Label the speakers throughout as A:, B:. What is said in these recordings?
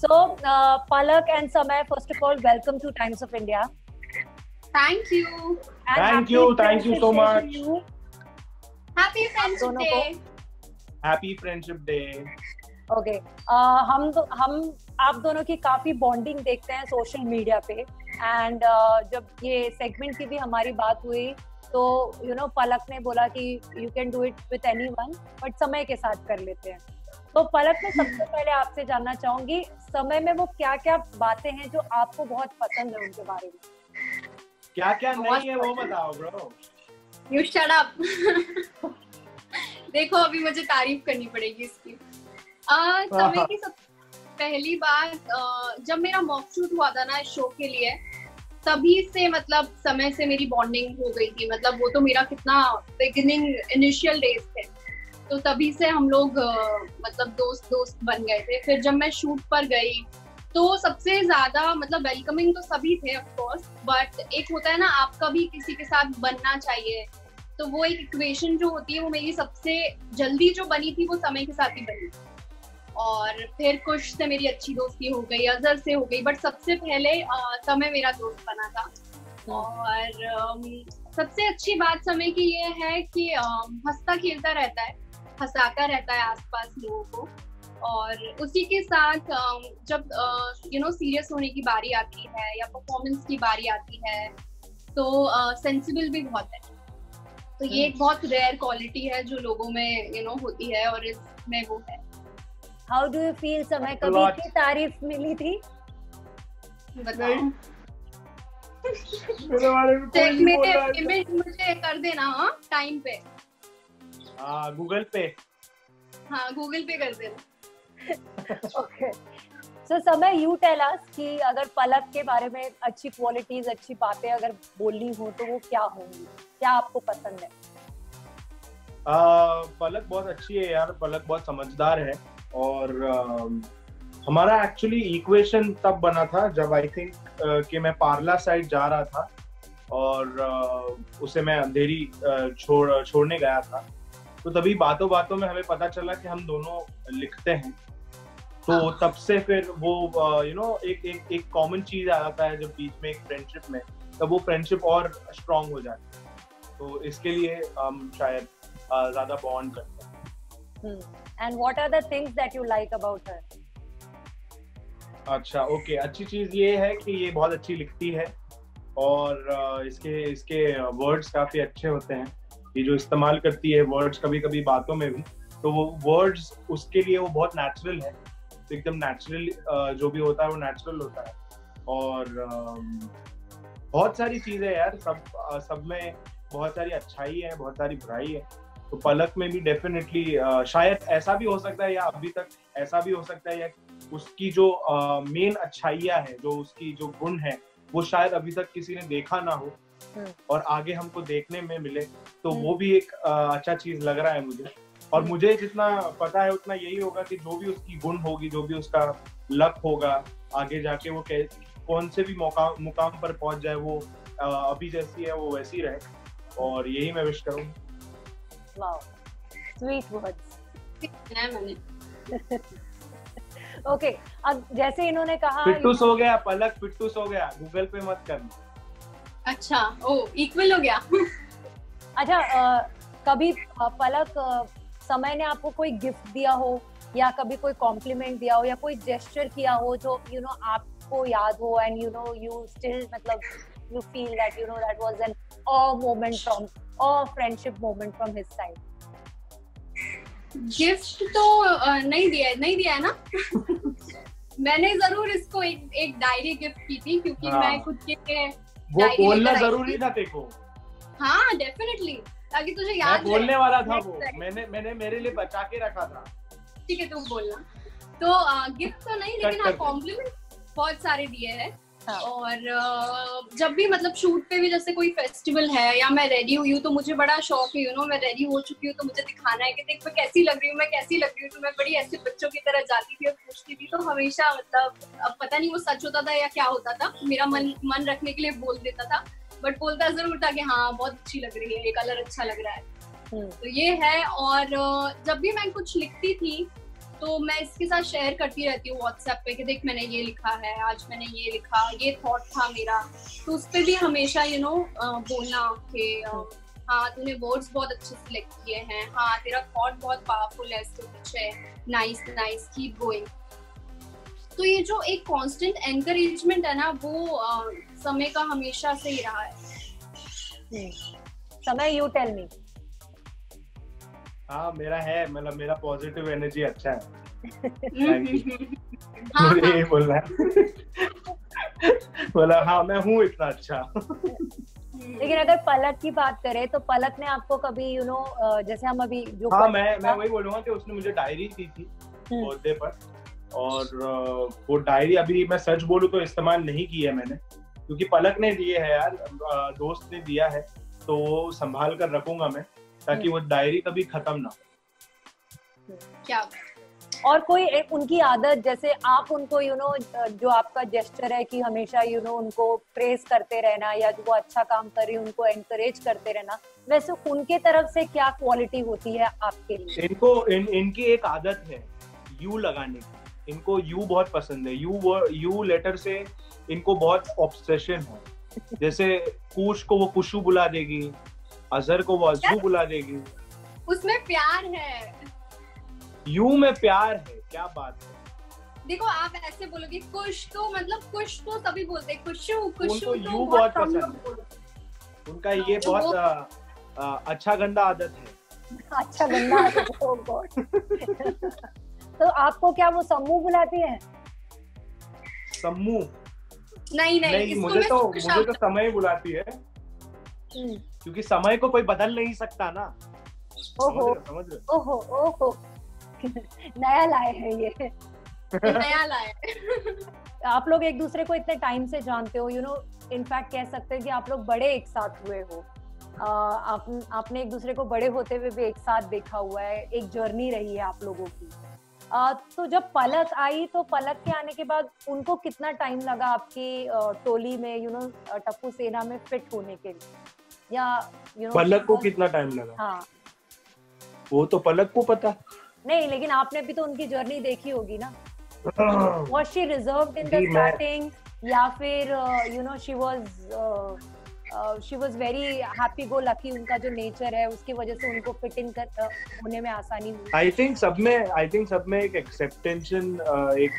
A: So, Palak and Samay, first of all, welcome to Times of India.
B: Thank you.
A: And
C: Thank you so much.
B: Happy Friendship Day.
C: Happy Friendship Day.
A: Okay. हम आप दोनों की काफी bonding देखते हैं social media पे and जब ये सेगमेंट की भी हमारी बात हुई तो पलक ने बोला कि you can do it with anyone but समय के साथ कर लेते हैं। तो पलक, मैं सबसे पहले आपसे जानना चाहूंगी समय में वो क्या क्या बातें हैं जो आपको बहुत पसंद है उनके बारे में।
C: क्या क्या नहीं है वो बताओ ब्रो।
B: You shut up. देखो अभी मुझे तारीफ करनी पड़ेगी इसकी। समय की सब पहली बार जब मेरा मॉक शूट हुआ था ना इस शो के लिए, तभी से मतलब समय से मेरी बॉन्डिंग हो गई थी। मतलब वो तो मेरा कितना बिगिनिंग इनिशियल डेज थे, तो तभी से हम लोग मतलब दोस्त बन गए थे। फिर जब मैं शूट पर गई तो सबसे ज्यादा मतलब वेलकमिंग तो सभी थे ऑफ कोर्स, बट एक होता है ना आपका भी किसी के साथ बनना चाहिए, तो वो एक इक्वेशन जो होती है वो मेरी सबसे जल्दी जो बनी थी वो समय के साथ ही बनी। और फिर कुछ से मेरी अच्छी दोस्ती हो गई, अजहर से हो गई, बट सबसे पहले समय मेरा दोस्त बना था। और सबसे अच्छी बात समय की ये है कि हंसता खेलता रहता है, हंसाता रहता है आसपास लोगों को, और उसी के साथ जब सीरियस होने की बारी आती है या परफॉर्मेंस की बारी आती है तो सेंसिबल भी बहुत है। तो ये एक बहुत रेयर क्वालिटी है जो लोगों में होती है, और इसमें वो है।
A: हाउ डू यू फील समय, कभी की तारीफ मिली थी?
B: बताओ।
C: मेरे बारे में कोई नहीं बोल रहा है।
B: पेमेंट मुझे कर देना टाइम पे।
C: गूगल पे।
B: हाँ गूगल पे कर देना।
A: ओके, सो समय, यू टेल अस कि अगर पलक के बारे में अच्छी क्वालिटीज, अच्छी बातें अगर बोलनी हो तो वो क्या होंगी, क्या आपको पसंद है?
C: पलक बहुत अच्छी है यार, पलक बहुत समझदार है। और हमारा एक्चुअली इक्वेशन तब बना था जब आई थिंक कि मैं पार्ला साइड जा रहा था और उसे मैं अंधेरी छोड़ने गया था। तो तभी बातों बातों में हमें पता चला कि हम दोनों लिखते हैं। तो तब से फिर वो एक कॉमन चीज आ जाता है जब बीच में एक फ्रेंडशिप में, तब वो फ्रेंडशिप और स्ट्रांग हो जाती है। तो इसके लिए हम शायद ज्यादा बॉन्ड करते हैं।
A: And what are the things that you like about her?
C: अच्छा, ओके, अच्छी चीज ये है कि ये बहुत अच्छी लिखती है और इसके वर्ड्स काफी अच्छे होते हैं। ये जो इस्तेमाल करती है वर्ड्स कभी कभी बातों में भी, तो वो वर्ड्स उसके लिए वो बहुत नेचुरल है, एकदम नेचुरल जो भी होता है वो नेचुरल होता है। और बहुत सारी चीजें यार, सब में बहुत सारी अच्छाई है, बहुत सारी बुराई है। तो पलक में भी डेफिनेटली शायद ऐसा भी हो सकता है, या अभी तक ऐसा भी हो सकता है, या उसकी जो मेन अच्छाइयाँ है, जो उसकी जो गुण है, वो शायद अभी तक किसी ने देखा ना हो और आगे हमको देखने में मिले। तो वो भी एक अच्छा चीज लग रहा है मुझे। और मुझे जितना पता है उतना यही होगा कि जो भी उसकी गुण होगी, जो भी उसका लक होगा, आगे जाके वो कौन से भी मुकाम पर पहुंच जाए, वो अभी जैसी है वो वैसी रहे, और यही मैं विश करूंगा।
A: Wow, sweet words. Okay, अब जैसे इन्होंने कहा
C: फिट्टूस हो गया पलक, फिट्टूस हो गया, गूगल पे मत करना।
B: अच्छा, ओ इक्वल हो गया।
A: अच्छा, कभी पलक, समय ने आपको कोई गिफ्ट दिया हो या कभी कोई कॉम्प्लीमेंट दिया हो या कोई जेस्चर किया हो जो आपको याद हो एंड यू स्टिल मतलब you feel that that was an friendship moment from his side?
B: Gift तो नहीं दिया है ना। मैंने जरूर इसको एक डायरी गिफ्ट की थी, क्योंकि मैं खुद के
C: वो बोलना जरूरी था तेरे को।
B: हाँ डेफिनेटली, ताकि तुझे याद रहे।
C: बोलने वाला था वो, मैंने मेरे लिए बचा के रखा था।
B: ठीक है, तुम बोलना। तो गिफ्ट तो नहीं, लेकिन हाँ कॉम्प्लीमेंट बहुत सारे दिए हैं। और जब भी मतलब शूट पे भी जैसे कोई फेस्टिवल है या मैं रेडी हुई हूँ तो मुझे बड़ा शौक है मैं रेडी हो चुकी हूँ तो मुझे दिखाना है कि देख मैं कैसी लग रही हूँ, मैं कैसी लग रही हूँ। तो मैं बड़ी ऐसे बच्चों की तरह जाती थी और पूछती थी। तो हमेशा मतलब अब पता नहीं वो सच होता था या क्या होता था, मेरा मन रखने के लिए बोल देता था, बट बोलता जरूर था कि हाँ बहुत अच्छी लग रही है, ये कलर अच्छा लग रहा है। तो ये है। और जब भी मैं कुछ लिखती थी तो मैं इसके साथ शेयर करती रहती हूँ व्हाट्सएप पे कि देख मैंने ये लिखा है, आज मैंने ये लिखा, ये थॉट था मेरा। तो उस पे भी हमेशा बोलना कि हाँ तूने वर्ड्स बहुत अच्छे सिलेक्ट किए हैं, हाँ तेरा थॉट बहुत पावरफुल है, इसके पीछे नाइस नाइस कीप गोइंग। तो ये जो एक कांस्टेंट एनकरेजमेंट है ना, वो समय का हमेशा से ही रहा है।
A: समय, यू टेल मी।
C: हाँ मेरा है, मतलब मेरा पॉजिटिव एनर्जी अच्छा है।
B: हाँ,
C: मुझे ये बोलना है। मतलब हाँ मैं हूँ इतना अच्छा।
A: लेकिन अगर पलक की बात करें तो पलक ने आपको कभी जैसे हम अभी जो
C: हाँ मैं वही बोलूंगा कि उसने मुझे डायरी दी थी बर्थडे पर, और वो डायरी अभी मैं सच बोलूं तो इस्तेमाल नहीं की है मैंने, क्योंकि पलक ने दिए है यार, दोस्त ने दिया है, तो वो संभाल कर रखूंगा मैं, ताकि वो डायरी कभी खत्म ना हो।
B: क्या
A: और कोई उनकी आदत, जैसे आप उनको जो आपका जेस्चर है कि हमेशा उनको प्रेज करते रहना, या जो वो अच्छा काम कर रही है उनको एनकरेज करते रहना, वैसे उनके तरफ से क्या क्वालिटी होती है आपके लिए?
C: इनकी एक आदत है यू लगाने की, इनको यू बहुत पसंद है, यू लेटर से इनको बहुत ऑब्सेशन है। जैसे कुश को वो कुशु बुला देगी, अजहर को वो अजहू बुला देगी।
B: उसमें प्यार है,
C: यू में प्यार है, क्या बात है।
B: देखो आप ऐसे बोलोगे कुश तो मतलब कुश तो सभी बोलते हैं, कुशु कुशु
C: उनको
B: तो
C: यू बहुत पसंद है, उनका ये बहुत अच्छा गंदा आदत है।
A: अच्छा गंदा आदत है, oh God। तो आपको क्या वो सम्मू बुलाती है?
C: सम्मू
B: नहीं,
C: मुझे तो समय बुलाती है, क्योंकि समय को कोई बदल नहीं सकता ना। समझ रहे?
A: ओहो नया लाए है ये।
B: नया लाए।
A: आप लोग एक दूसरे को इतने टाइम से जानते हो, इनफैक्ट कह सकते हैं कि आप लोग बड़े एक साथ हुए हो। आपने एक दूसरे को बड़े होते हुए भी एक साथ देखा हुआ है, एक जर्नी रही है आप लोगों की। तो जब पलक आई, तो पलक के आने के बाद उनको कितना टाइम लगा आपकी टोली में टप्पू सेना में फिट होने के लिए, या
C: पलक को कितना टाइम लगा?
A: हाँ
C: वो तो पलक को पता
A: नहीं, लेकिन आपने भी तो उनकी जर्नी देखी होगी ना। Was she reserved in the starting, या फिर she was very happy go lucky, उनका जो नेचर है उसकी वजह से उनको फिट इन होने में आसानी हुई?
C: आई थिंक सब में एक एक्सेप्टेंशन, एक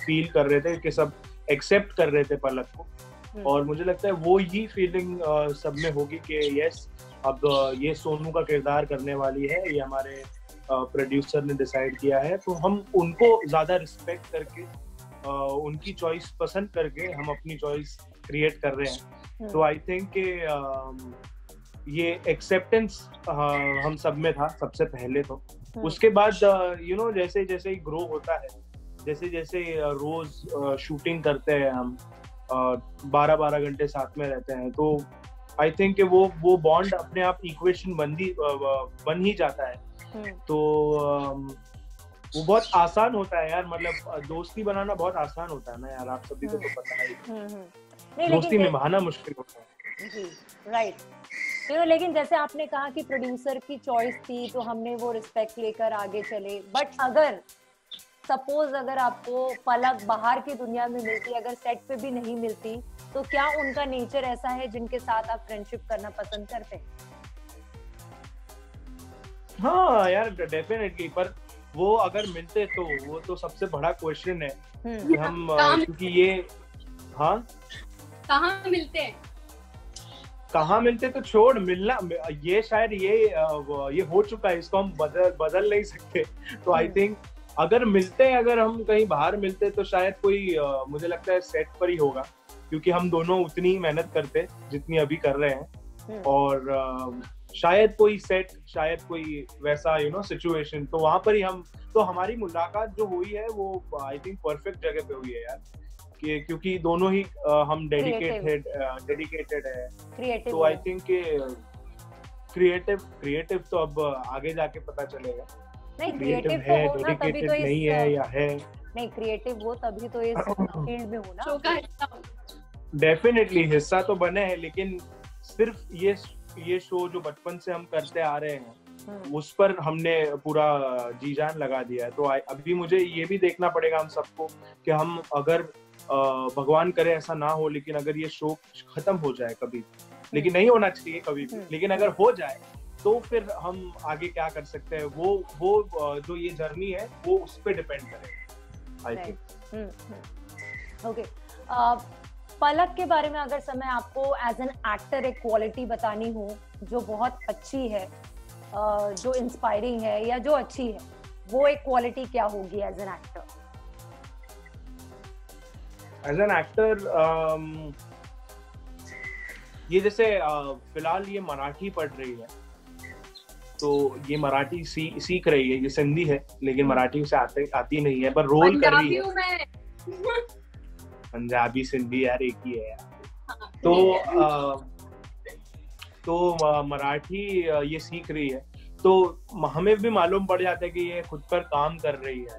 C: फील कर रहे थे कि सब एक्सेप्ट कर रहे थे पलक को, और मुझे लगता है वो ही फीलिंग सब में होगी कि यस अब ये सोनू का किरदार करने वाली है, ये हमारे प्रोड्यूसर ने डिसाइड किया है, तो हम उनको ज्यादा रिस्पेक्ट करके उनकी चॉइस पसंद करके हम अपनी चॉइस क्रिएट कर रहे हैं। तो आई थिंक ये एक्सेप्टेंस हम सब में था सबसे पहले। तो उसके बाद जैसे जैसे ग्रो होता है, जैसे जैसे रोज शूटिंग करते हैं हम, 12-12 घंटे साथ में रहते हैं, तो आई थिंक वो बॉन्ड अपने आप इक्वेशन बन ही जाता है। तो वो बहुत आसान होता है यार, मतलब दोस्ती बनाना बहुत आसान होता है ना यार, आप सभी को तो पता है। दोस्ती निभाना मुश्किल होता है
A: जी, राइट। लेकिन जैसे आपने कहा कि प्रोड्यूसर की चॉइस थी तो हमने वो रिस्पेक्ट लेकर आगे चले, बट अगर सपोज अगर आपको पलक बाहर की दुनिया में मिलती, अगर सेट पे भी नहीं मिलती, तो क्या उनका नेचर ऐसा है जिनके साथ आप फ्रेंडशिप करना पसंद करते हैं?
C: हाँ यार डेफिनेटली, पर वो अगर मिलते तो वो तो सबसे बड़ा क्वेश्चन है कि हम क्योंकि ये कहाँ मिलते तो छोड़, मिलना ये शायद ये हो चुका है, इसको हम बदल नहीं सकते। तो आई थिंक अगर हम कहीं बाहर मिलते तो शायद कोई मुझे लगता है सेट पर ही होगा, क्योंकि हम दोनों उतनी ही मेहनत करते जितनी अभी कर रहे हैं, और शायद कोई सेट, शायद कोई वैसा सिचुएशन, तो वहां पर ही तो हमारी मुलाकात जो हुई है वो आई थिंक परफेक्ट जगह पे हुई है यार, क्योंकि दोनों ही हम डेडिकेटेड है। तो आई थिंक क्रिएटिव तो अब आगे जाके पता चलेगा,
A: नहीं
C: क्रिएटिव है डेडिकेटेड नहीं है या है
A: नहीं, क्रिएटिव वो तभी तो इस फील्ड में हो ना।
C: डेफिनेटली हिस्सा तो बने हैं, लेकिन सिर्फ ये शो जो बचपन से हम करते आ रहे हैं, उस पर हमने पूरा जी जान लगा दिया है। तो अभी मुझे ये भी देखना पड़ेगा हम सबको कि हम अगर भगवान करे ऐसा ना हो, लेकिन अगर ये शो खत्म हो जाए कभी, लेकिन नहीं होना चाहिए कभी भी, लेकिन अगर हो जाए तो फिर हम आगे क्या कर सकते हैं, वो जो ये जर्नी है वो उस पर डिपेंड करेगा आई थिंक।
A: ओके, पलक के बारे में अगर समय आपको एज एन एक्टर एक क्वालिटी बतानी हो जो बहुत अच्छी है, जो इंस्पायरिंग है या जो अच्छी है, वो एक क्वालिटी क्या होगी as an actor?
C: As an actor ये जैसे फिलहाल ये मराठी पढ़ रही है, तो ये मराठी सीख रही है, ये सिंधी है लेकिन मराठी उसे आती नहीं है, पर रोल कर रही है। पंजाबी सिंधी यार एक ही है यार। तो मराठी ये सीख रही है, तो हमें भी मालूम पड़ जाता है कि ये खुद पर काम कर रही है।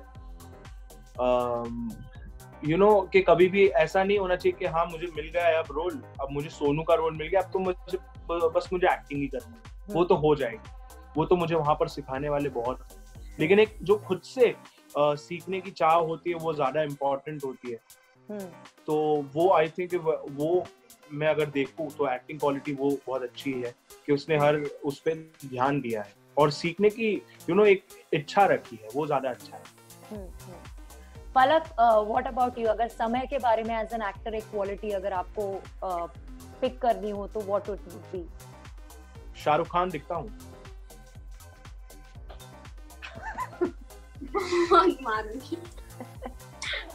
C: कि कभी भी ऐसा नहीं होना चाहिए कि हाँ मुझे मिल गया है अब रोल, अब मुझे सोनू का रोल मिल गया, अब तो मुझे एक्टिंग ही करनी है, वो तो हो जाएगी, वो तो मुझे वहां पर सिखाने वाले बहुत। लेकिन एक जो खुद से सीखने की चाह होती है वो ज्यादा इम्पोर्टेंट होती है। तो वो आई थिंक वो मैं अगर देखूं तो एक्टिंग क्वालिटी वो बहुत अच्छी है कि उसने हर उस पर ध्यान दिया है और सीखने की एक इच्छा रखी है, वो ज्यादा अच्छा है।
A: पलक, व्हाट अबाउट यू? अगर समय के बारे में एज एन एक्टर एक क्वालिटी अगर आपको पिक करनी हो तो what would it be?
C: Shahrukh Khan दिखता हूँ।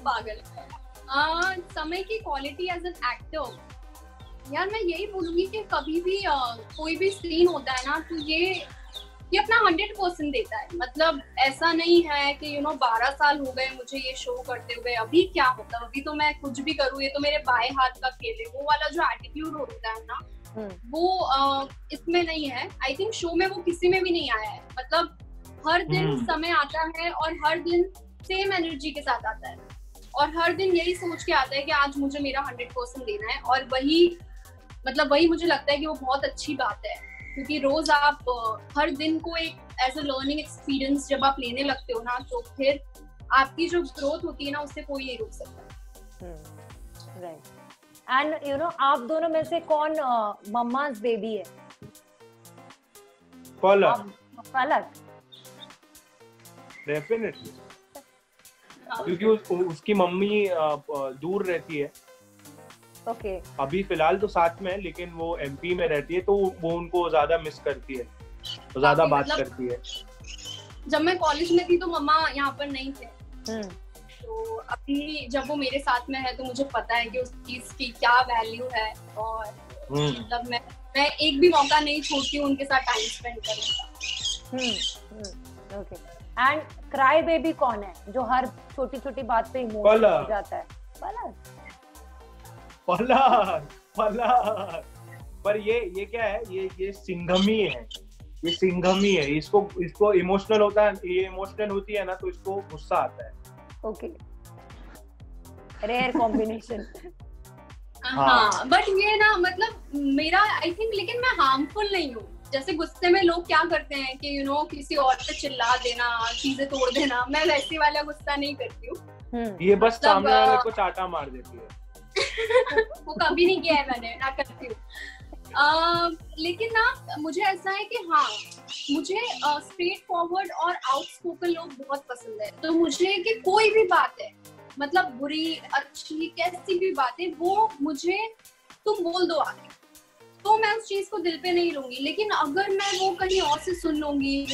B: पागल। समय की क्वालिटी एज एन एक्टर, यार मैं यही बोलूंगी कि कभी भी कोई भी सीन होता है ना, तो ये अपना 100% देता है। मतलब ऐसा नहीं है कि 12 साल हो गए मुझे ये शो करते हुए, अभी क्या होता है, अभी तो मैं कुछ भी करूँ, ये तो मेरे बाएं हाथ का खेल है, वो वाला जो एटीट्यूड होता है ना, वो इसमें नहीं है। आई थिंक शो में वो किसी में भी नहीं आया है। मतलब हर दिन समय आता है और हर दिन सेम एनर्जी के साथ आता है और हर दिन यही सोच के आता है कि आज मुझे मेरा 100% देना है, और वही मुझे लगता है कि वो बहुत अच्छी बात है, क्योंकि रोज आप हर दिन को एक एज अ लर्निंग एक्सपीरियंस जब आप लेने लगते हो ना, तो फिर आपकी जो ग्रोथ होती है ना, उससे कोई नहीं रोक सकता।
A: राइट। एंड आप दोनों में से कौन मम्मा's बेबी है?
C: पलक डेफिनेटली, क्योंकि उसकी मम्मी दूर रहती है।
A: ओके।
C: अभी फिलहाल तो साथ में है, लेकिन वो एमपी में रहती है, तो वो उनको ज्यादा मिस करती है, तो ज्यादा बात करती है।
B: जब मैं कॉलेज में थी तो मम्मा यहाँ पर नहीं थे, तो अभी जब वो मेरे साथ में है तो मुझे पता है कि उस चीज की क्या वैल्यू है, और मतलब मैं एक भी मौका नहीं छोड़ती हूँ उनके साथ टाइम स्पेंड करने का।
A: ओके। एंड क्राई बेबी कौन है जो हर छोटी छोटी बात पे इमोशनल हो जाता है? पलक।
C: पर ये क्या है, ये सिंघमी है, ये सिंघमी है। इसको इमोशनल होता है, ये इमोशनल होती है ना, तो इसको गुस्सा आता है।
A: Okay, rare combination.
B: हाँ, बट ये ना, मतलब मेरा आई थिंक, लेकिन मैं हार्मफुल नहीं हूँ। जैसे गुस्से में लोग क्या करते हैं कि किसी और पे चिल्ला देना, चीजें तोड़ देना, मैं वैसे वाला गुस्सा नहीं करती हूँ।
C: ये बस सामने वाले को चाटा मार देती है।
B: वो कभी नहीं किया है मैंने, ना करती हूँ। लेकिन ना मुझे ऐसा है कि हाँ, मुझे स्ट्रेट फॉरवर्ड और आउटस्पोकन लोग बहुत पसंद है। तो मुझे कि कोई भी बात है, मतलब बुरी अच्छी कैसी भी बात है, वो मुझे तुम बोल दो आगे, तो मैं उस चीज को दिल पे नहीं लूंगी। लेकिन अगर मैं वो कहीं और से सुन लूंगी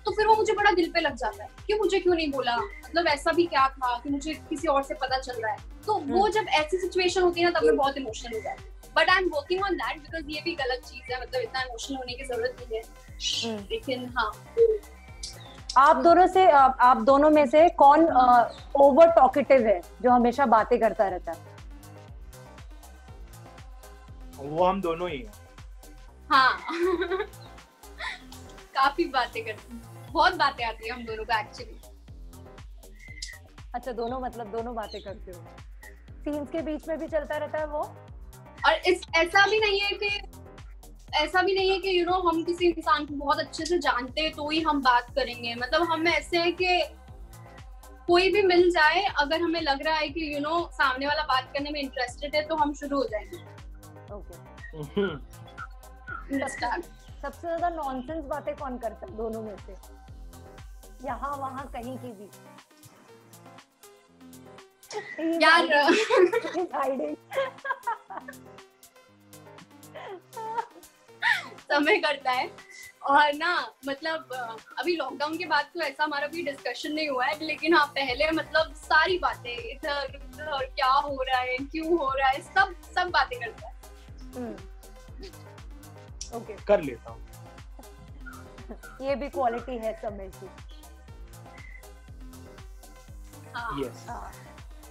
B: तो फिर वो मुझे बड़ा दिल पे लग जाता है कि मुझे क्यों नहीं बोला, मतलब ऐसा भी क्या था कि मुझे किसी और से पता चल रहा है। तो वो जब ऐसी सिचुएशन होती है ना, तब मैं बहुत इमोशनल हो जाती हूँ। But I am working on that, because ये भी गलत चीज है, मतलब इतना इमोशनल होने की जरूरत नहीं है। लेकिन हाँ,
A: आप दोनों में से कौन ओवर टॉकेटिव है, जो हमेशा बातें करता रहता है?
C: वो हम दोनों ही हैं।
B: हाँ। काफी बातें करते हैं, बहुत बातें आती है हम दोनों को एक्चुअली।
A: अच्छा, दोनों बातें करते हो, सीन्स के बीच में भी चलता रहता है वो?
B: और ऐसा भी नहीं है कि ऐसा भी नहीं है कि हम किसी इंसान को बहुत अच्छे से जानते हैं तो ही हम बात करेंगे। मतलब हम ऐसे हैं कि कोई भी मिल जाए, अगर हमें लग रहा है कि सामने वाला बात करने में इंटरेस्टेड है तो हम शुरू हो जाएंगे।
A: ओके। सबसे ज्यादा नॉनसेंस बातें कौन करता है दोनों में से? यहाँ वहाँ कहीं की भी
B: यार समय करता है। और ना मतलब अभी लॉकडाउन के बाद तो ऐसा हमारा कोई डिस्कशन नहीं हुआ है, लेकिन हाँ पहले मतलब सारी बातें इधर उधर क्या हो रहा है, क्यों हो रहा है, सब बातें करता है।
A: ओके,
C: कर लेता हूँ।
A: ये भी क्वालिटी है समय की।
C: Yes,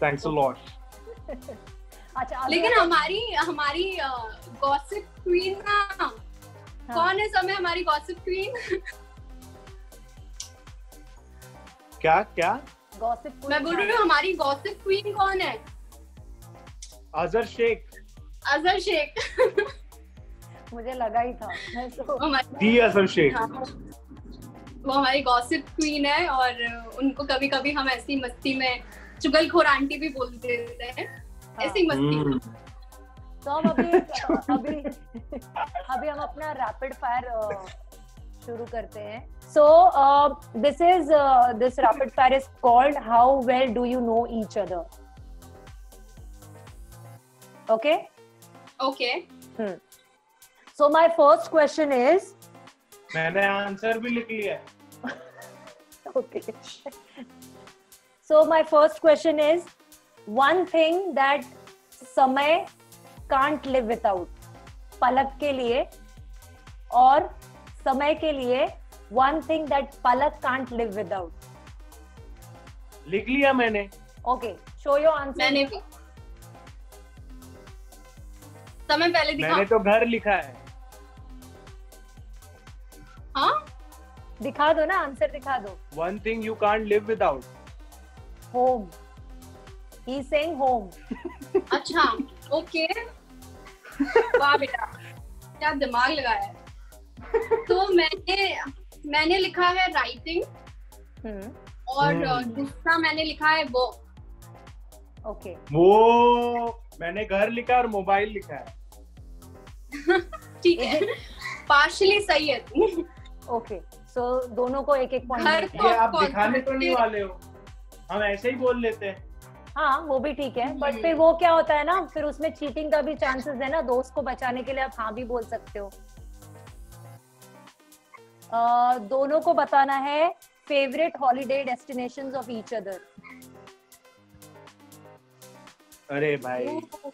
C: thanks a lot.
A: अच्छा,
B: लेकिन हमारी गॉसिप क्वीन ना, कौन है समय हमारी गॉसिप क्वीन?
C: क्या
A: गॉसिप क्वीन?
B: मैं बोल रही हूँ हमारी गॉसिप क्वीन कौन है?
C: अजहर शेख।
B: अजहर शेख।
A: मुझे लगा ही था।
C: दी अजहर शेख।
B: वो हमारी गॉसिप क्वीन है, और उनको कभी कभी हम ऐसी मस्ती में चुगलखोर आंटी भी बोल देते हैं। ऐसी मस्ती।
A: तो हम अभी हम अपना रैपिड फायर शुरू करते हैं। So this rapid fire is called how well do you know each other. Okay
B: okay.
A: So my first question is,
C: मैंने आंसर भी लिख लिया है।
A: Okay. So my first question is, one thing that समय can't live without. पलक के लिए, और समय के लिए one thing that Palak can't live without.
C: लिख लिया मैंने।
A: Okay, show your answer.
B: मैंने भी। समय पहले दिखा।
C: मैंने तो घर लिखा है।
B: हाँ?
A: दिखा दो ना, आंसर दिखा दो।
C: One thing you can't live without.
A: Home. He's saying home.
B: अच्छा, ओके। वाह बेटा, क्या दिमाग लगाया है। तो मैंने लिखा है राइटिंग, और दूसरा मैंने लिखा है वो।
A: ओके।
C: वो मैंने घर लिखा और मोबाइल लिखा है।
B: ठीक है, पार्शली सही है तू।
A: ओके, सो दोनों को एक एक पॉइंट।
C: ये आप दिखाने तो नहीं वाले हो, हम ऐसे ही बोल लेते हैं।
A: हाँ, वो भी ठीक है, बट फिर वो क्या होता है ना, फिर उसमें चीटिंग का भी चांसेस है ना। दोस्त को बचाने के लिए आप हाँ भी बोल सकते हो। दोनों को बताना है favourite holiday destinations of each other.
C: अरे भाई,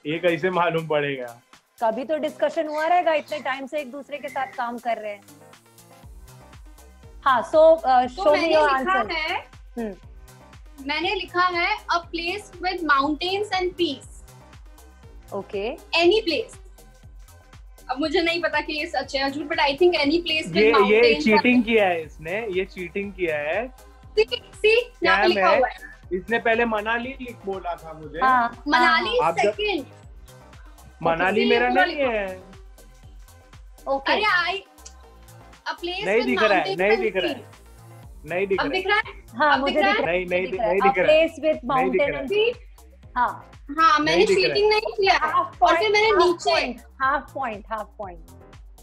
C: ये कैसे मालूम पड़ेगा?
A: कभी तो डिस्कशन हुआ रहेगा, इतने टाइम से एक दूसरे के साथ काम कर रहे हैं। हाँ, so show me your answer.
B: मैंने लिखा है a place with mountains and peace.
A: Okay,
B: any place. अब मुझे नहीं पता कि ये सच है या झूठ, but I think any place with mountains.
C: ये चीटिंग किया है इसने, ये चीटिंग किया है।
B: सी यहाँ पे लिखा हुआ है।
C: इसने पहले मनाली बोला था मुझे।
A: हाँ,
B: मनाली सेकंड।
C: मनाली मेरा नहीं है।
B: ओके। अरे अ प्लेस
C: नहीं दिख रहा है, नहीं दिख रहा है, नहीं दिख रहा है।
B: अब दिख रहा है?
A: हाँ, मुझे दिख रहा है।
C: नहीं दिख रहा है।
A: Place with mountain and peace.
B: हाँ, मैंने चीटिंग नहीं किया, और फिर मैंने नीचे
A: हाफ पॉइंट।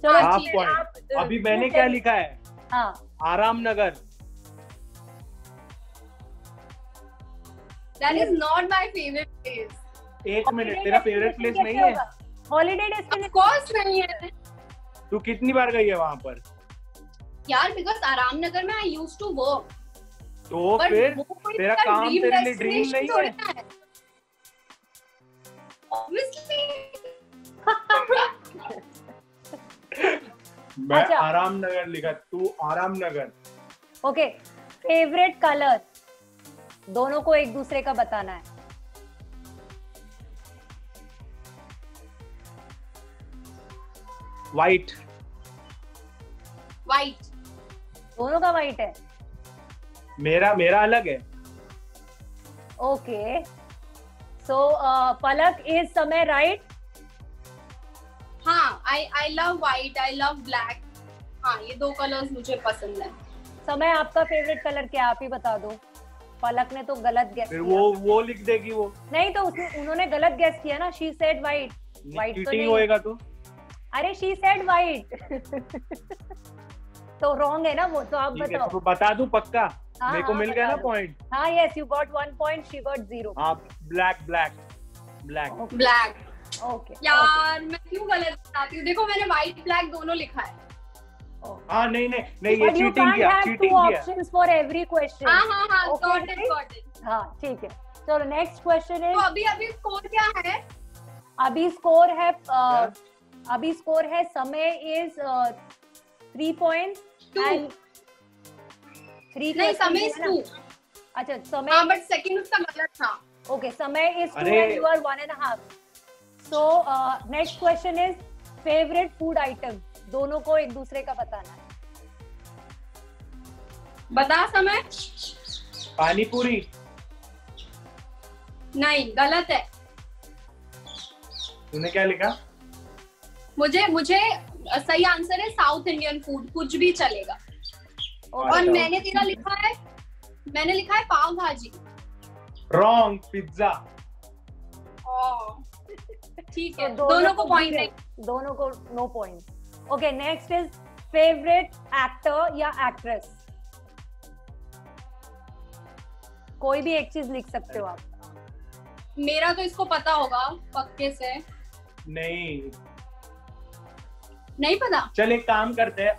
A: चलो,
C: हाफ पॉइंट। अभी मैंने क्या लिखा है?
A: हाँ,
C: Aram Nagar.
B: That is not my favorite place.
C: एक मिनट, तेरा फेवरेट प्लेस नहीं है?
A: Holiday destination?
B: Of course नहीं है।
C: तू कितनी बार गई है वहाँ पर?
B: यार, because आराम नगर में I used to work.
C: तो फिर तेरा काम तेरे लिए ड्रीम नहीं है?
B: Obviously.
C: मैं आराम नगर लिखा, तू आराम नगर।
A: ओके, फेवरेट कलर दोनों को एक दूसरे का बताना है।
C: व्हाइट।
B: White.
A: दोनों का व्हाइट है।
C: मेरा अलग है।
A: ओके, सो पलक इज समय राइट?
B: हाँ, I love white, I love black. हाँ, ये 2 कलर्स मुझे पसंद है।
A: समय आपका फेवरेट कलर क्या है, आप ही बता दो। पलक ने तो गलत गेस
C: फिर
A: किया।
C: वो लिख देगी वो।
A: नहीं तो उन्होंने गलत गेस किया ना, शी सेड व्हाइट। व्हाइट तो नहीं
C: होएगा तो।
A: अरे शी सेड व्हाइट तो रॉन्ग है ना वो, तो आप बताओ।
C: तो बता दूं पक्का?
A: हाँ,
C: मेरे को मिल गया ना पॉइंट।
A: हाँ yes, you got 1 point, she got 0।
C: हाँ, black black black
B: black.
A: Okay
B: यार मैं क्यों गलत बताती हूँ? देखो मैंने व्हाइट ब्लैक दोनों लिखा है।
C: हाँ नहीं ये चीटिंग किया, चीटिंग किया।
A: Options for every question.
B: हाँ गॉट इट।
A: हाँ ठीक है, चलो नेक्स्ट क्वेश्चन है।
B: तो अभी स्कोर क्या है?
A: अभी स्कोर है समय इज 3 पॉइंट एंड 3।
B: नहीं, समय इज 2।
A: अच्छा समय,
B: हाँ बट सेकंड उसका गलत था।
A: Okay, Samay is 2 and you are 1.5। So next question is favourite food item. दोनों को एक दूसरे का बताना है।
B: बता समय।
C: पानी पूरी।
B: नहीं, गलत है।
C: तूने क्या लिखा?
B: मुझे सही आंसर है साउथ इंडियन फूड, कुछ भी चलेगा। और मैंने लिखा है पाव भाजी।
C: Wrong, pizza.
B: ठीक है, दोनों को पॉइंट नहीं।
A: दोनों को no point. Okay, next is favourite actor या एक्ट्रेस। कोई भी एक चीज लिख सकते हो आप।
B: मेरा तो इसको पता होगा पक्के से। नहीं पता।
C: चल एक काम करते हैं,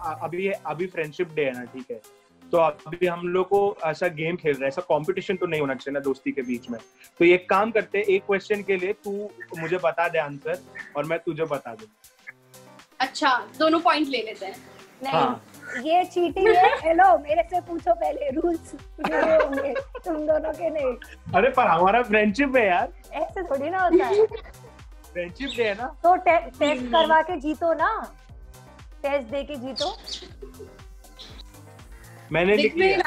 C: अभी फ्रेंडशिप डे है ना, ठीक है? तो अभी हम लोग को ऐसा गेम खेल रहे हैं, ऐसा कंपटीशन तो नहीं होना चाहिए ना दोस्ती के बीच में। तो एक काम करते हैं, एक क्वेश्चन के लिए तू मुझे बता दे आंसर और मैं तुझे बता दूं।
B: अच्छा, दोनों पॉइंट ले लेते हैं।
A: नहीं,
C: हाँ।
A: ये चीटिंग है। हेलो, मेरे से पूछो पहले, रूल्स होंगे तुम दोनों के नहीं।
C: अरे पर हमारा फ्रेंडशिप है यार,
A: ऐसे थोड़ी ना होता है।
C: फ्रेंडशिप डे है ना।
A: तो टेस्ट करवा के जीतो ना, टेस्ट दे के जीतो।
C: मैंने लिख लिया।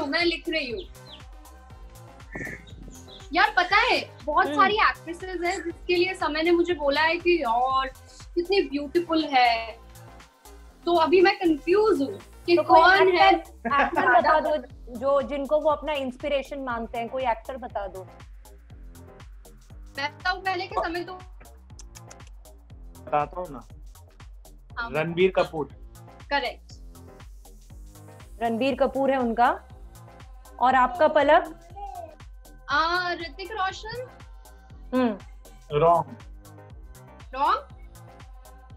B: मैं लिख रही हूँ। यार पता है, बहुत सारी एक्ट्रेसेस हैं जिसके लिए समय ने मुझे बोला है कि यार कितनी ब्यूटीफुल है। तो अभी मैं कंफ्यूज हूँ कि
A: तो
B: कौन है।
A: एक्टर बता दो जो जिनको वो अपना इंस्पिरेशन मानते हैं। कोई एक्टर बता दो।
B: मैं बताऊँ पहले के समय? तो
C: बताता हूँ ना। रणबीर कपूर।
B: करेक्ट।
A: रणबीर कपूर है उनका। और आपका Palak?
B: Hrithik Roshan.
C: Wrong.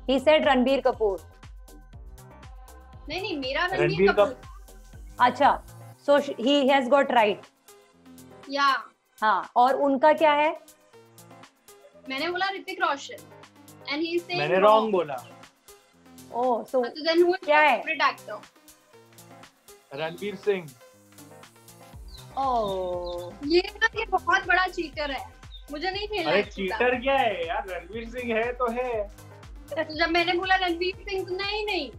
A: He said Ranbir Kapoor.
B: नहीं, मेरा रणबीर कपूर।
A: अच्छा, so he has got right.
B: या
A: हाँ, और उनका क्या है?
B: मैंने बोला Hrithik Roshan and he said
C: मैंने रॉन्ग बोला।
A: Oh, so
B: then who is
A: क्या है?
B: Favourite actor?
C: Ranveer Singh.
A: Oh,
B: ये बहुत बड़ा चीटर है, मुझे नहीं खेलना।
C: अरे चीटर क्या है यार, रणवीर सिंह है तो है।
B: जब मैंने बोला रणवीर सिंह तो नहीं।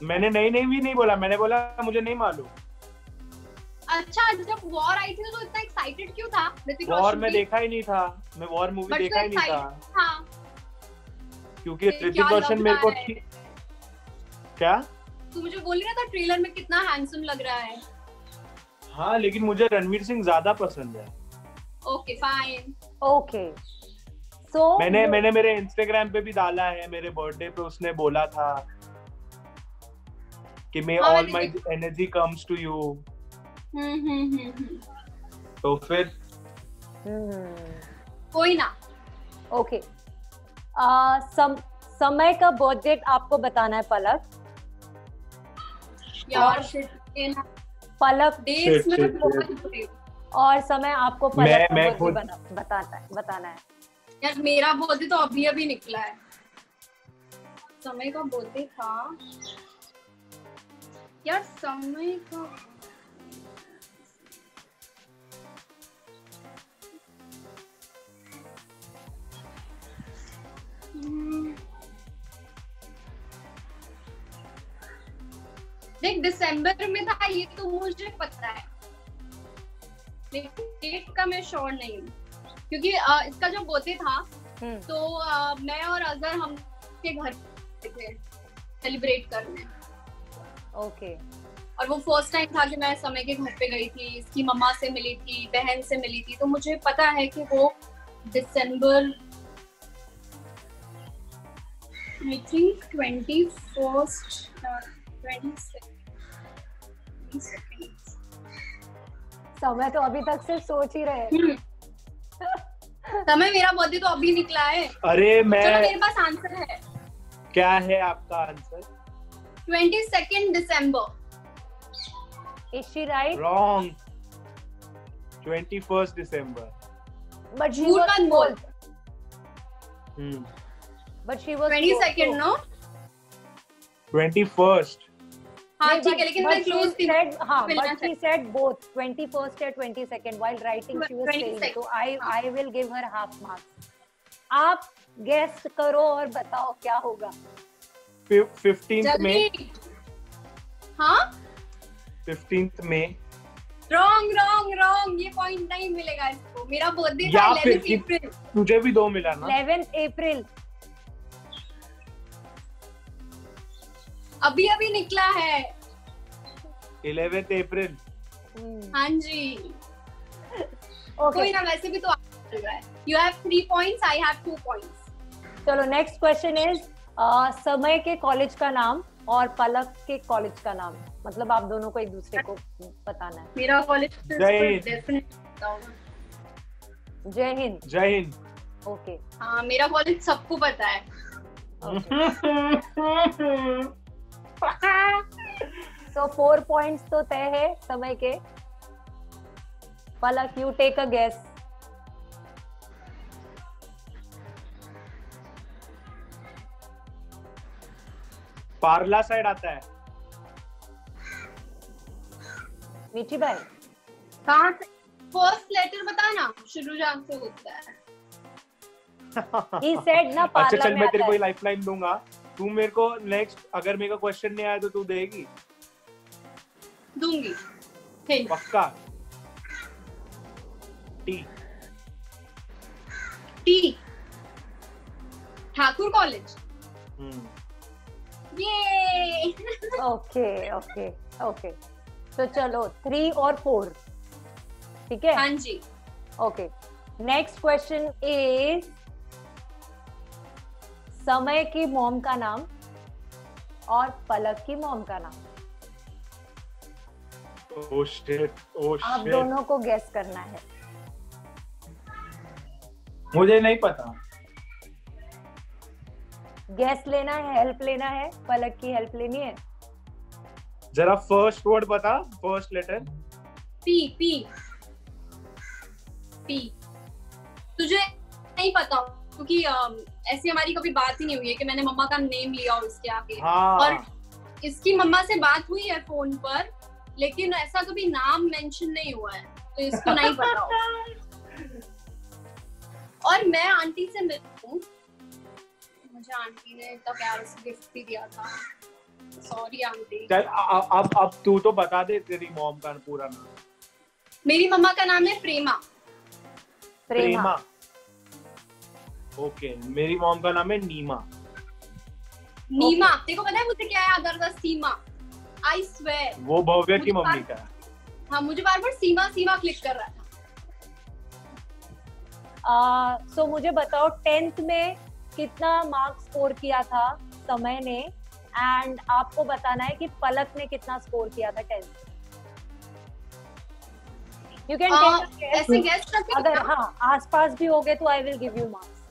C: मैंने नहीं भी नहीं बोला, मैंने बोला मुझे नहीं मालूम।
B: अच्छा, जब वॉर आई थी तो इतना एक्साइटेड क्यों था?
C: वॉर में देखा ही नहीं था, मैं वॉर मूवी देखा ही नहीं था। क्योंकि ऋतिक रोशन मेरे को क्या,
B: तू मुझे बोल रहा था ट्रेलर में कितना हैंडसम लग रहा है।
C: हाँ, लेकिन मुझे रणवीर सिंह ज्यादा पसंद है।
B: Okay fine.
A: ओके, सो
C: मैंने मेरे इंस्टाग्राम पे भी डाला है, मेरे बर्थडे पे उसने बोला था कि may all my energy comes to you. तो फिर
B: कोई ना।
A: ओके, समय का बर्थ डेट आपको बताना है पलक।
B: यार
A: पलक
B: डेट्स में बहुत।
A: और समय आपको पलक का बर्थडे बताना है।
B: यार मेरा बर्थडे तो अभी निकला है। समय का बर्थडे था यार, समय का देख दिसंबर में था, ये तो मुझे पता है, लेकिन डेट का मैं श्योर नहीं हूँ क्योंकि इसका जो बर्थडे था तो मैं और अजहर हम के घर थे सेलिब्रेट करने।
A: ओके।
B: और वो फर्स्ट टाइम था कि मैं समय के घर पे गई थी, इसकी मम्मा से मिली थी, बहन से मिली थी। तो मुझे पता है कि वो दिसंबर आई थिंक 21st 22nd।
A: समय तो अभी तक सिर्फ सोच ही रहे हैं।
B: समय मेरा बर्थडे तो अभी निकला है।
C: अरे मैं
B: चलो मेरे पास आंसर है।
C: क्या है आपका answer?
B: 22nd December।
A: Is she right?
C: Wrong. 21st December.
A: But she
B: झूठ
A: was
B: मत बोल।
C: Hmm.
A: But she was
B: 22nd no?
C: 21st.
B: हाँ ठीक है, लेकिन मैं क्लोज थी।
A: हाँ, but she said both 21st and 22nd while writing she was saying, so I will give her half marks. आप गेस करो और बताओ क्या होगा।
C: 15th में।
B: हाँ
C: 15th में।
B: रॉन्ग, ये पॉइंट नहीं मिलेगा इसको। मेरा बर्थडे था 11 अप्रैल।
C: तुझे भी 2 मिला ना?
A: 11 अप्रैल।
B: अभी निकला है।
C: 11th अप्रैल।
B: हाँ जी।
A: Okay.
B: कोई ना, वैसे भी तो चल रहा है। You have 3 points, I have 2 points.
A: चलो नेक्स्ट क्वेश्चन इज समय के कॉलेज का नाम और पलक के कॉलेज का नाम, मतलब आप दोनों को एक दूसरे को बताना है।
B: मेरा कॉलेज डेफिनेटली पता होगा।
A: जय हिंद।
C: जय हिंद।
A: ओके।
B: हाँ मेरा कॉलेज सबको पता है।
A: So 4 points तो तय है समय के। Palak, you take a guess.
C: Parla side आता है।
A: मीठी भाई
B: कहाँ से? फर्स्ट लेटर बता ना, शुरू जहाँ से होता है।
A: he said ना पार्ला
C: अच्छा चल,
A: में
C: मैं
A: आता
C: तेरे को
A: है।
C: लाइफलाइन दूंगा। तू मेरे को नेक्स्ट, अगर मेरे को क्वेश्चन नहीं आया तो तू देगी?
B: दूंगी। हिंट।
C: पक्का?
B: T Thakur college. ये
A: ओके। तो चलो 3 और 4, ठीक है?
B: हाँ जी।
A: ओके। नेक्स्ट क्वेश्चन इज समय की मॉम का नाम और पलक की मॉम का नाम।
C: Oh shit.
A: आप दोनों को गेस करना है।
C: मुझे नहीं पता।
A: गेस लेना है, हेल्प लेना है, पलक की हेल्प लेनी है।
C: जरा फर्स्ट वर्ड बता, फर्स्ट लेटर।
B: पी। तुझे नहीं पता क्योंकि ऐसी हमारी कभी बात ही नहीं हुई है कि मैंने मम्मा का नेम लिया हो इसके आगे।
C: हाँ।
B: और इसकी मम्मा से बात हुई है फोन पर, लेकिन ऐसा कभी नाम मेंशन नहीं हुआ है, तो इसको नहीं पता होगा। और मैं आंटी से मिली हूँ, मुझे आंटी ने इतना प्यार से गिफ्ट भी दिया था। Sorry aunty.
C: चल अब तू तो बता दे तेरी मॉम का पूरा नाम।
B: मेरी मम्मा का नाम है प्रेमा।
C: ओके, मेरी मॉम का नाम है नीमा।
B: तेरे को पता है मुझे क्या याद आ रहा था? सीमा। आई स्वेयर
C: वो भव्य की मम्मी का है।
B: हाँ, मुझे बार बार सीमा क्लिक कर रहा था।
A: सो मुझे बताओ 10th में कितना मार्क्स स्कोर किया था समय ने, एंड आपको बताना है कि पलक ने कितना स्कोर किया था 10th। यू कैन
B: ऐसे गेस करके,
A: अगर हाँ आसपास भी हो गए तो I will give you marks.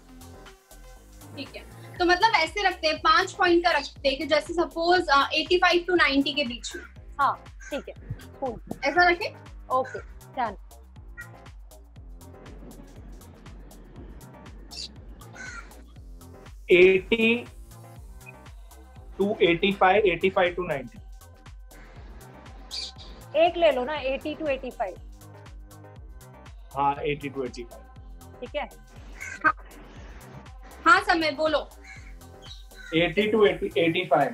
B: ठीक है, तो मतलब ऐसे रखते हैं, 5 पॉइंट का रखते हैं कि जैसे सपोज 85 to 90 के बीच में।
A: हाँ ठीक है, cool.
B: ऐसा रखें।
A: Okay done.
C: $80 to 85, 85 to 90।
A: एक ले लो ना, 80 to 85।
C: हाँ 80 to 85।
A: ठीक है।
B: हाँ समय बोलो।
C: 80 to 85।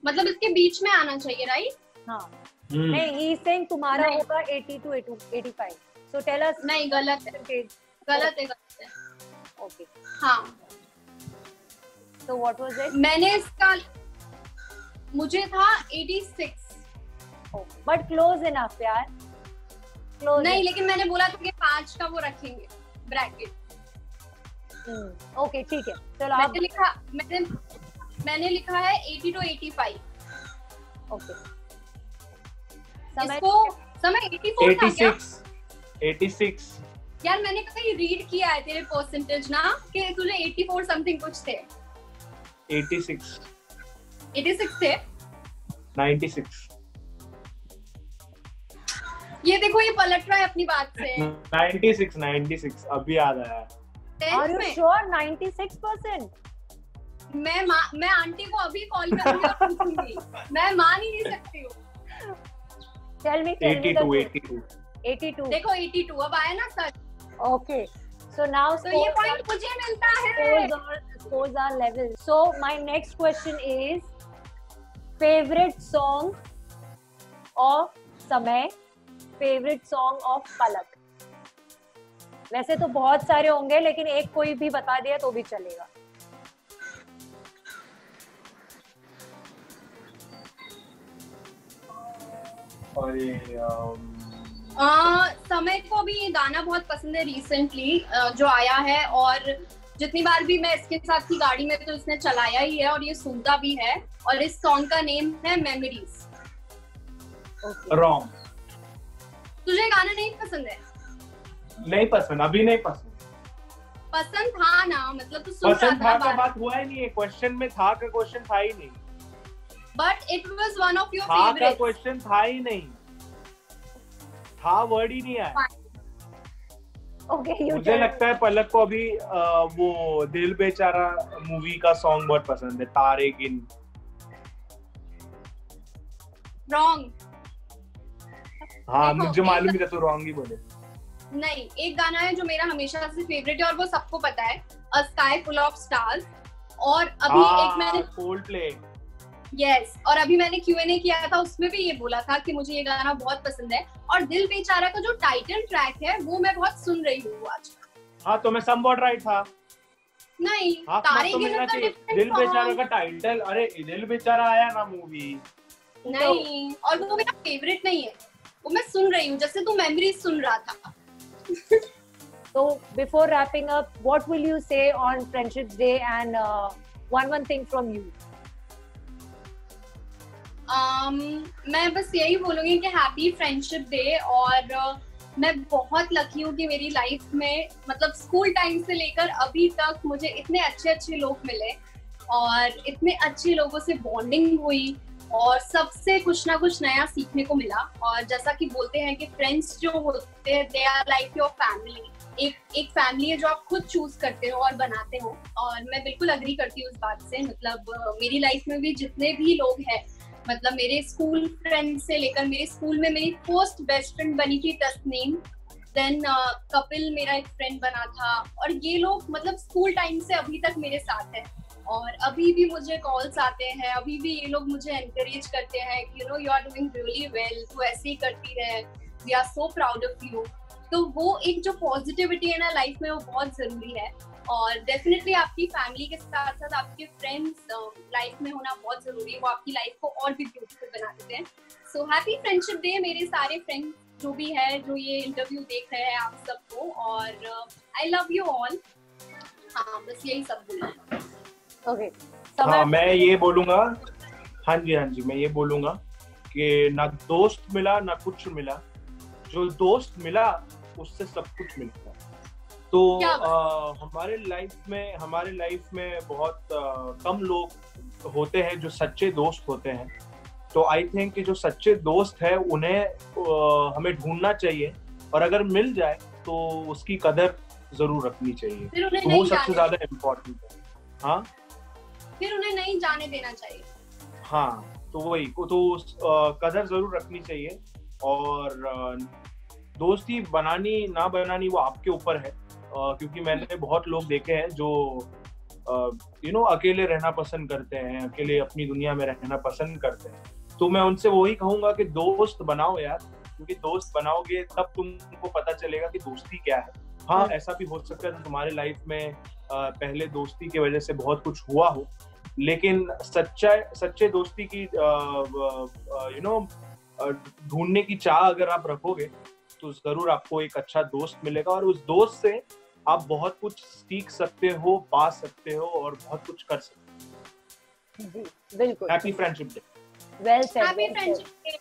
B: मतलब इसके बीच में आना चाहिए, राइट?
A: हाँ नहीं, ही सेइंग तुम्हारा होगा 80 to 85। So tell us.
B: नहीं, गलत है। गलत है, गलत है।
A: ओके,
B: हाँ,
A: तो व्हाट वाज इट?
B: मैंने इसका, मुझे था 86।
A: बट क्लोज इनफ यार, क्लोज
B: नहीं, लेकिन मैंने बोला था कि 5 का वो रखेंगे ब्रैकेट।
A: ओके ठीक है, चलो आप
B: मैंने लिखा है 80 to 85।
A: ओके,
B: इसको समय 84 था क्या?
C: 86
B: यार मैंने कहीं रीड किया है तेरे परसेंटेज ना, कि तुझे 84 समथिंग कुछ थे।
C: 86
B: थे।
C: 96
B: ये देखो, ये पलट रहा है अपनी बात से।
C: 96 अभी याद आया।
A: Are you sure 96%?
B: मैं आंटी को अभी कॉल करूंगी और पूछूंगी, मैं मान ही नहीं सकती हूँ।
A: Tell me 82।
B: देखो 82 अब आया ना सर।
A: ओके, सो नाउ
B: तो ये पॉइंट मुझे मिलता है।
A: scores are level. So my next question is favorite song of समय, favorite song of पलक। वैसे तो बहुत सारे होंगे, लेकिन एक कोई भी बता दिया तो भी चलेगा।
C: और ये
B: समय को भी ये गाना बहुत पसंद है रिसेंटली जो आया है, और जितनी बार भी मैं इसके साथ की गाड़ी में तो इसने चलाया ही है और ये सुनता भी है, और इस सॉन्ग का नेम है मेमोरीज।
C: रॉन्ग।
B: तुझे गाना नहीं पसंद है?
C: नहीं पसंद, अभी नहीं पसंद।
B: पसंद था ना, मतलब तू सुन
C: पसंद
B: रहा
C: था का बात हुआ ही नहीं है, क्वेश्चन में था का क्वेश्चन था ही नहीं।
B: But it was one of your
C: था का
B: फेवरेट।
C: क्वेश्चन था ही नहीं, था वर्ड ही नहीं आया।
A: Okay,
C: मुझे लगता है पलक को अभी वो दिल बेचारा मूवी का सॉन्ग बहुत पसंद है, तारे गिन।
B: रॉन्ग।
C: हाँ,
B: देखो,
C: मुझे मालूम ही था तो रॉन्ग ही बोले।
B: नहीं, एक गाना है जो मेरा हमेशा से फेवरेट है और वो सबको पता है, अ स्काई फुल ऑफ स्टार्स। और अभी एक मैंने
C: कोल्डप्ले।
B: यस, और अभी मैंने Q&A किया था, उसमें भी ये बोला था कि मुझे ये गाना बहुत पसंद है। और दिल बेचारा का जो टाइटल ट्रैक है वो मैं बहुत सुन रही हूँ आज।
C: हाँ, तो मैं समवॉट राइट था।
B: नहीं,
C: हाँ,
B: तारे
C: तो
B: गिन का
C: दिल बेचारा का टाइटल, अरे दिल बेचारा आया ना मूवी।
B: नहीं, और वो मेरा फेवरेट नहीं है, वो मैं सुन रही हूँ जैसे तू मेमोरीज सुन रहा था।
A: So before wrapping up, what will you say on Friendship Day and one thing from you?
B: मैं बस यही बोलूंगी कि हैप्पी फ्रेंडशिप डे। और मैं बहुत लकी हूँ कि मेरी लाइफ में, मतलब स्कूल टाइम से लेकर अभी तक मुझे इतने अच्छे अच्छे लोग मिले और इतने अच्छे लोगों से बॉन्डिंग हुई और सबसे कुछ ना कुछ नया सीखने को मिला। और जैसा कि बोलते हैं कि फ्रेंड्स जो होते हैं they are like your family. एक फैमिली है जो आप खुद चूज करते हो और बनाते हो, और मैं बिल्कुल अग्री करती हूँ उस बात से। मतलब मेरी लाइफ में भी जितने भी लोग हैं, मतलब मेरे स्कूल फ्रेंड से लेकर, मेरे स्कूल में मेरी फर्स्ट बेस्ट फ्रेंड बनी थी तस्नीम, देन कपिल मेरा एक फ्रेंड बना था, और ये लोग मतलब स्कूल टाइम से अभी तक मेरे साथ है। और अभी भी मुझे कॉल्स आते हैं, अभी भी ये लोग मुझे एनकरेज करते हैं कि you are doing really well, तू ऐसे ही करती रहे, we are so proud of you. तो वो एक जो पॉजिटिविटी है ना लाइफ में, वो बहुत जरूरी है। और डेफिनेटली आपकी फैमिली के साथ साथ आपके फ्रेंड्स लाइफ में होना बहुत जरूरी है, वो आपकी लाइफ को और भी ब्यूटीफुल बना देते हैं। सो हैप्पी फ्रेंडशिप डे मेरे सारे फ्रेंड्स जो भी है, जो ये इंटरव्यू देख रहे हैं आप सबको, और आई लव यू ऑल। हाँ, बस यही सब बोलना है।
A: Okay.
C: हाँ, मैं ये बोलूंगा, हाँ जी, मैं ये बोलूंगा कि ना दोस्त मिला ना कुछ मिला, जो दोस्त मिला उससे सब कुछ मिलता है। तो हमारे लाइफ में बहुत कम लोग होते हैं जो सच्चे दोस्त होते हैं। तो आई थिंक कि जो सच्चे दोस्त है उन्हें हमें ढूंढना चाहिए, और अगर मिल जाए तो उसकी कदर जरूर रखनी चाहिए। तो वो सबसे ज्यादा इम्पोर्टेंट है। हाँ,
B: फिर उन्हें नहीं जाने देना चाहिए।
C: हाँ, तो वही तो कदर जरूर रखनी चाहिए। और दोस्ती बनानी ना बनानी वो आपके ऊपर है, क्योंकि मैंने बहुत लोग देखे हैं जो अकेले रहना पसंद करते हैं, अकेले अपनी दुनिया में रहना पसंद करते हैं। तो मैं उनसे वही कहूंगा कि दोस्त बनाओ यार, क्योंकि दोस्त बनाओगे तब तुमको पता चलेगा कि दोस्ती क्या है। हाँ, ऐसा भी हो सकता है तुम्हारे लाइफ में पहले दोस्ती की वजह से बहुत कुछ हुआ हो, लेकिन सच्चे दोस्ती की ढूंढने की चाह अगर आप रखोगे तो जरूर आपको एक अच्छा दोस्त मिलेगा, और उस दोस्त से आप बहुत कुछ सीख सकते हो, पा सकते हो और बहुत कुछ कर सकते हो।
A: जी बिल्कुल।
C: Happy friendship day.
A: Well said.
B: Happy friendship day.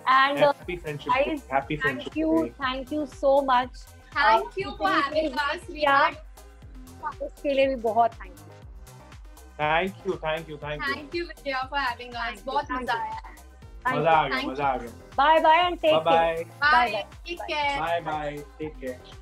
A: And
C: happy friendship day. Happy friendship day.
A: Thank you so much.
B: Thank you for having us.
A: उसके लिए भी बहुत thank you.
C: Thank you
B: Vijaya for having us. बहुत मजा आया।
C: मजा आ गया।
A: Bye bye and take care.
B: Bye. Take care.
C: Bye take care.